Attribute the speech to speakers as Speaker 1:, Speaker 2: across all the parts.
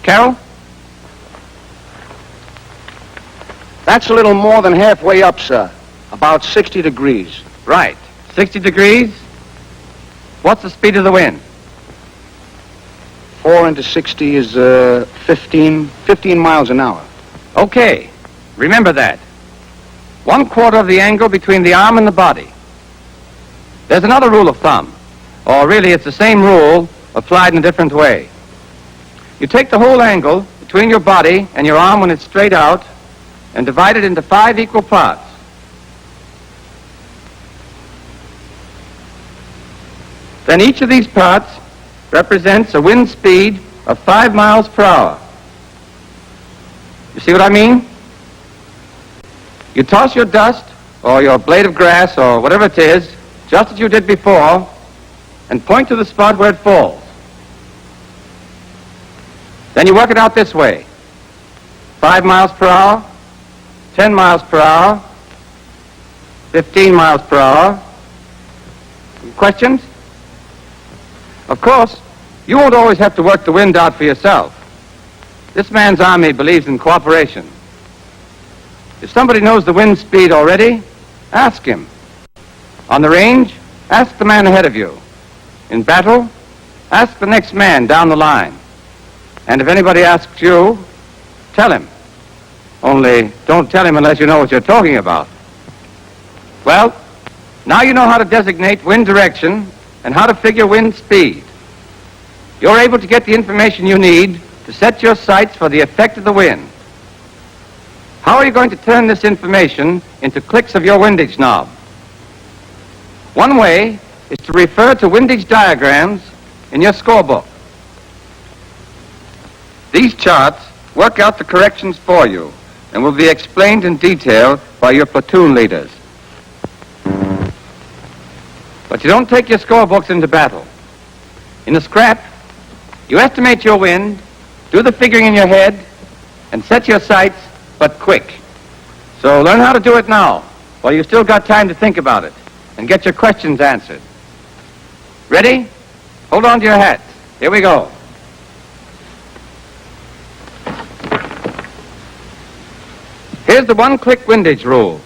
Speaker 1: Carol?
Speaker 2: That's a little more than halfway up, sir. About 60 degrees.
Speaker 1: Right. 60 degrees? What's the speed of the wind?
Speaker 2: 4 into 60 is 15 miles an hour.
Speaker 1: Okay. Remember that. 1/4 of the angle between the arm and the body. There's another rule of thumb. Or really, it's the same rule applied in a different way. You take the whole angle between your body and your arm when it's straight out and divide it into 5 equal parts. Then each of these parts represents a wind speed of 5 miles per hour. You see what I mean? You toss your dust or your blade of grass or whatever it is, just as you did before, and point to the spot where it falls. Then you work it out this way. 5 miles per hour, 10 miles per hour, 15 miles per hour. Questions? Of course, you won't always have to work the wind out for yourself. This man's army believes in cooperation. If somebody knows the wind speed already, ask him. On the range, ask the man ahead of you. In battle, ask the next man down the line. And if anybody asks you, tell him. Only don't tell him unless you know what you're talking about. Well, now you know how to designate wind direction and how to figure wind speed. You're able to get the information you need to set your sights for the effect of the wind. How are you going to turn this information into clicks of your windage knob? One way is to refer to windage diagrams in your scorebook. These charts work out the corrections for you and will be explained in detail by your platoon leaders. But you don't take your scorebooks into battle. In a scrap, you estimate your wind, do the figuring in your head, and set your sights, but quick. So learn how to do it now, while you've still got time to think about it, and get your questions answered. Ready? Hold on to your hats. Here we go. Here's the one-click windage rule.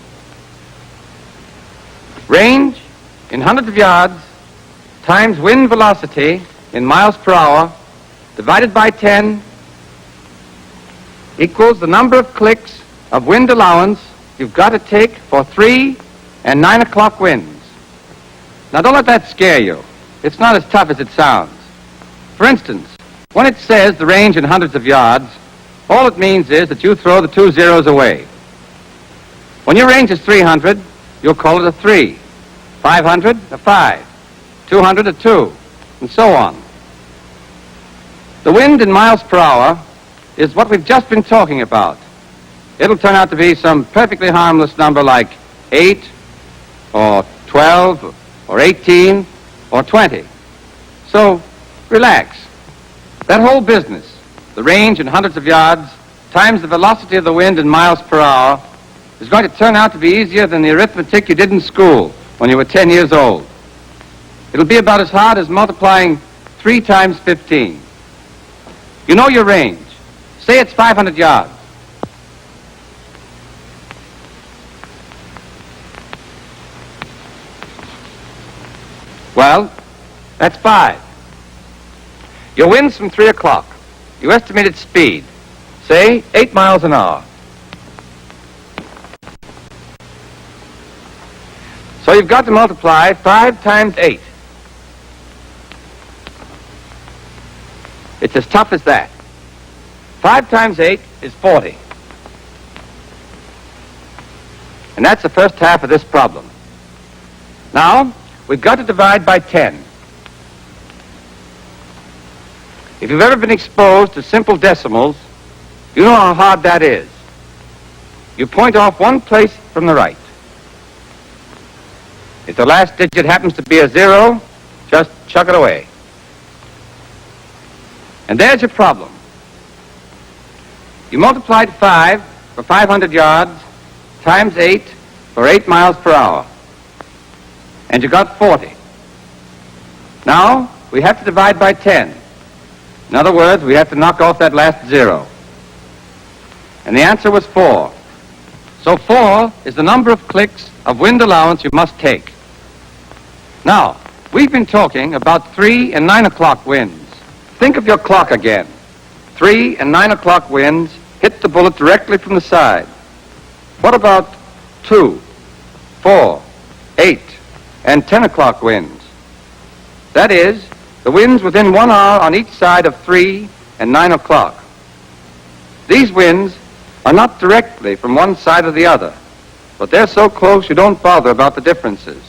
Speaker 1: Range in hundreds of yards times wind velocity in miles per hour divided by 10 equals the number of clicks of wind allowance you've got to take for 3 and 9 o'clock winds. Now don't let that scare you. It's not as tough as it sounds. For instance, when it says the range in hundreds of yards, all it means is that you throw the 2 zeros away. When your range is 300, you'll call it a 3. 500, a 5. 200, a 2, and so on. The wind in miles per hour is what we've just been talking about. It'll turn out to be some perfectly harmless number like 8, or 12, or 18, or 20. So, relax. That whole business, the range in hundreds of yards, times the velocity of the wind in miles per hour, is going to turn out to be easier than the arithmetic you did in school when you were 10 years old. It'll be about as hard as multiplying 3 times 15. You know your range. Say it's 500 yards. Well, that's 5. Your wind's from 3 o'clock. You estimated speed. Say 8 miles an hour. So you've got to multiply 5 times 8. It's as tough as that. 5 times 8 is 40. And that's the first half of this problem. Now, we've got to divide by 10. If you've ever been exposed to simple decimals, you know how hard that is. You point off one place from the right. If the last digit happens to be a 0, just chuck it away. And there's your problem. You multiplied 5 for 500 yards times 8 for 8 miles per hour. And you got 40. Now, we have to divide by 10. In other words, we have to knock off that last zero. And the answer was 4. So 4 is the number of clicks of wind allowance you must take. Now, we've been talking about 3 and 9 o'clock winds. Think of your clock again. 3 and 9 o'clock winds hit the bullet directly from the side. What about 2, 4, 8, and 10 o'clock winds? That is, the winds within 1 hour on each side of 3 and 9 o'clock. These winds are not directly from one side or the other, but they're so close you don't bother about the differences.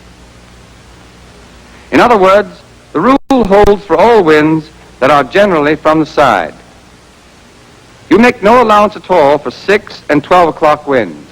Speaker 1: In other words, the rule holds for all winds that are generally from the side. You make no allowance at all for 6 and 12 o'clock winds.